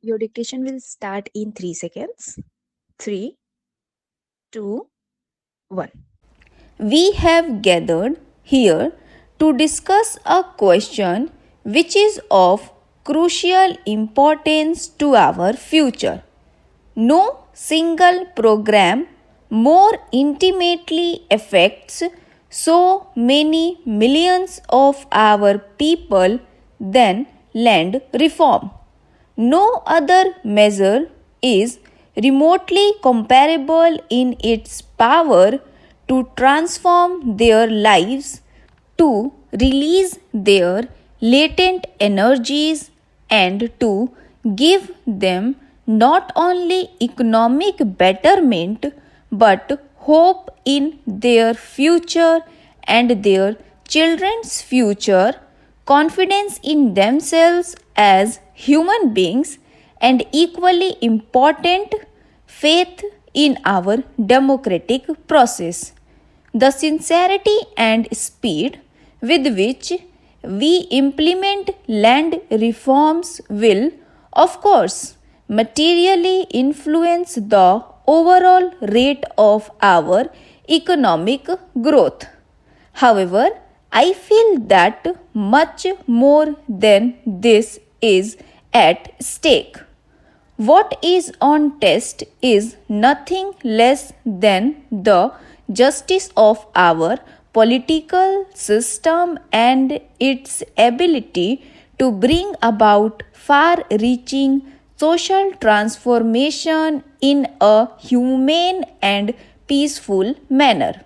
Your dictation will start in 3 seconds. 3, 2, 1. We have gathered here to discuss a question which is of crucial importance to our future. No single program more intimately affects so many millions of our people than land reform. No other measure is remotely comparable in its power to transform their lives, to release their latent energies, and to give them not only economic betterment but hope in their future and their children's future, confidence in themselves as human beings, and equally important, faith in our democratic process. The sincerity and speed with which we implement land reforms will, of course, materially influence the overall rate of our economic growth. However, I feel that much more than this is at stake. What is on test is nothing less than the justice of our political system and its ability to bring about far reaching social transformation in a humane and peaceful manner.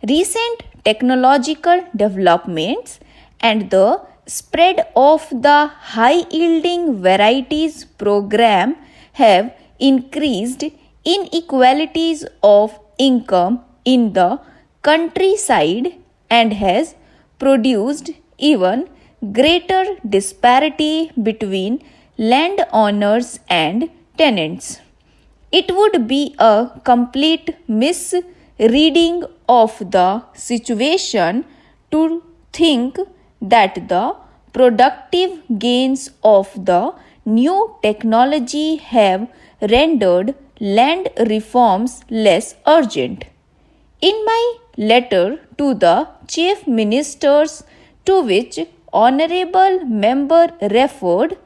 Recent technological developments and the spread of the high yielding varieties program have increased inequalities of income in the countryside and has produced even greater disparity between landowners and tenants. It would be a complete misreading of the situation to think that the productive gains of the new technology have rendered land reforms less urgent. In my letter to the chief ministers, to which honorable member referred,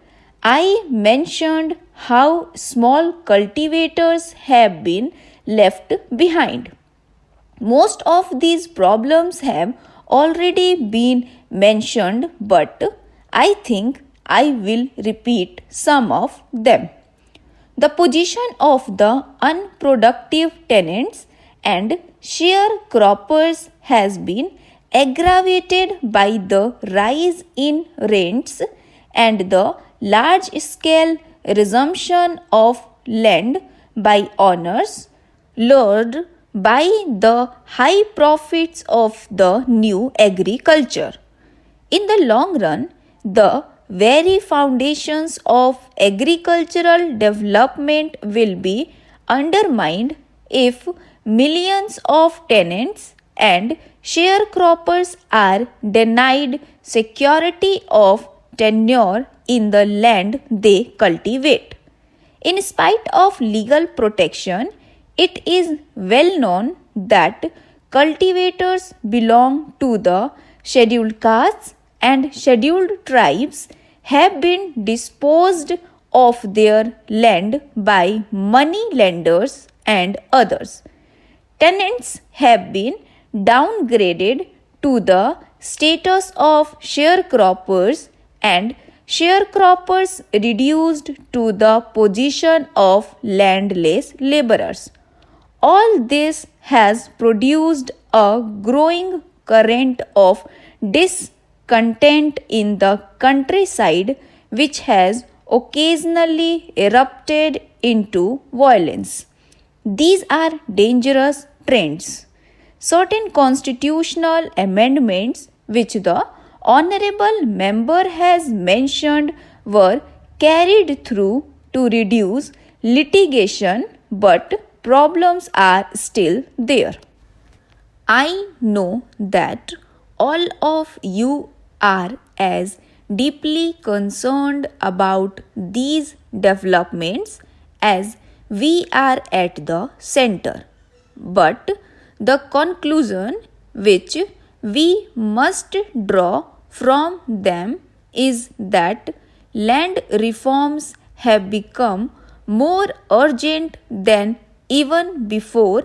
I mentioned how small cultivators have been left behind. Most of these problems have already been mentioned, but I think I will repeat some of them. The position of the unproductive tenants and sharecroppers has been aggravated by the rise in rents and the large scale resumption of land by owners, lured by the high profits of the new agriculture. In the long run, the very foundations of agricultural development will be undermined if millions of tenants and sharecroppers are denied security of tenure in the land they cultivate. In spite of legal protection, it is well known that cultivators belong to the scheduled castes and scheduled tribes have been disposed of their land by money lenders and others. Tenants have been downgraded to the status of sharecroppers and sharecroppers reduced to the position of landless laborers. All this has produced a growing current of discontent in the countryside, which has occasionally erupted into violence. These are dangerous trends. Certain constitutional amendments, which the Honorable Member has mentioned, were carried through to reduce litigation, but problems are still there. I know that all of you are as deeply concerned about these developments as we are at the center. But the conclusion which we must draw from them is that land reforms have become more urgent than even before,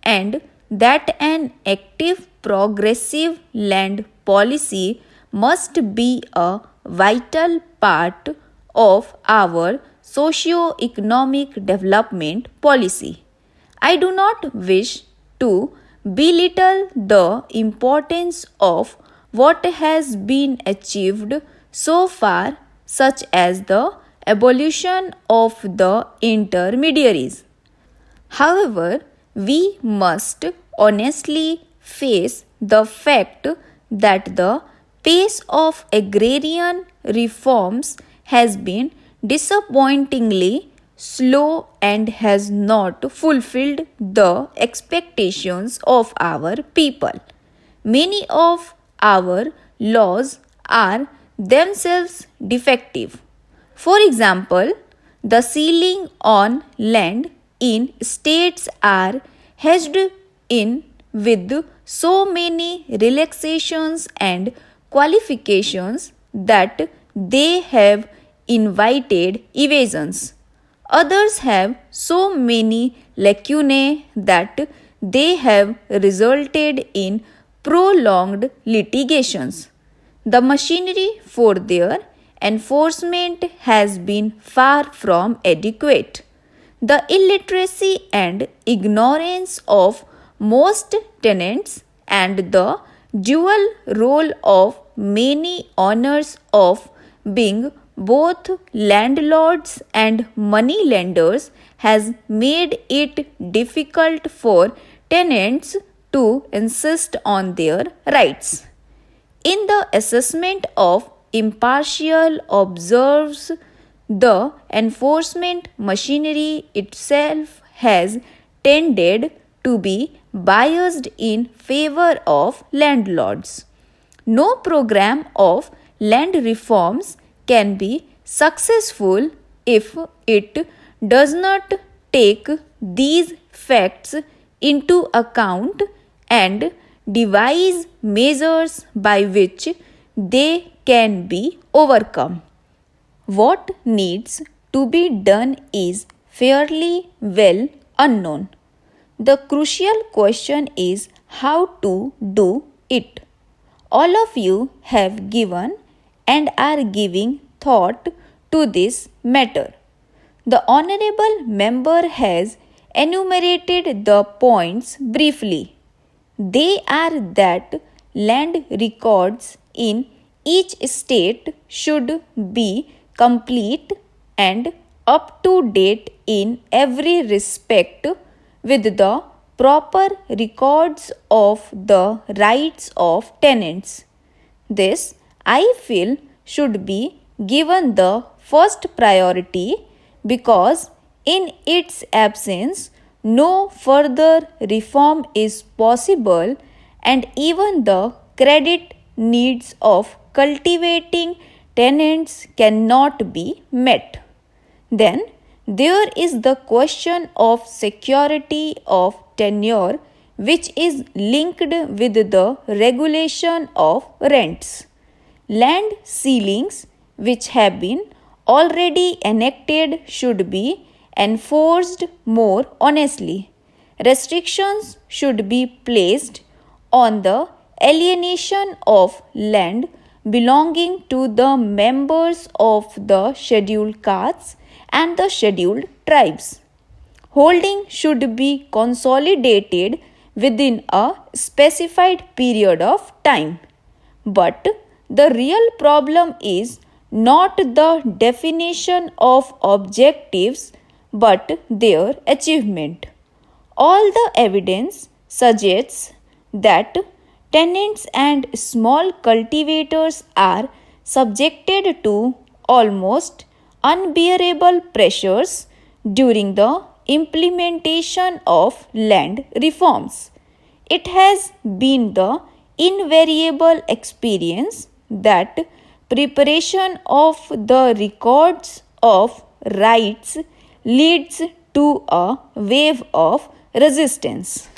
and that an active progressive land policy must be a vital part of our socio-economic development policy. I do not wish to belittle the importance of what has been achieved so far, such as the abolition of the intermediaries. However, we must honestly face the fact that the pace of agrarian reforms has been disappointingly slow and has not fulfilled the expectations of our people. Many of our laws are themselves defective. For example, the ceiling on land in states are hedged in with so many relaxations and qualifications that they have invited evasions. Others have so many lacunae that they have resulted in prolonged litigations. The machinery for their enforcement has been far from adequate. The illiteracy and ignorance of most tenants and the dual role of many owners of being both landlords and money lenders has made it difficult for tenants to insist on their rights. In the assessment of impartial observes, the enforcement machinery itself has tended to be biased in favor of landlords. No program of land reforms can be successful if it does not take these facts into account and devise measures by which they can be overcome. What needs to be done is fairly well unknown. The crucial question is how to do it. All of you have given and are giving thought to this matter. The Honorable Member has enumerated the points briefly. They are that land records in each state should be complete and up to date in every respect with the proper records of the rights of tenants. This, I feel, should be given the first priority because in its absence, no further reform is possible, and even the credit needs of cultivating tenants cannot be met. Then there is the question of security of tenure, which is linked with the regulation of rents. Land ceilings, which have been already enacted, should be enforced more honestly. Restrictions should be placed on the alienation of land belonging to the members of the scheduled castes and the scheduled tribes. Holding should be consolidated within a specified period of time. But the real problem is not the definition of objectives but their achievement. All the evidence suggests that tenants and small cultivators are subjected to almost unbearable pressures during the implementation of land reforms. It has been the invariable experience that Preparation of the records of rights leads to a wave of resistance.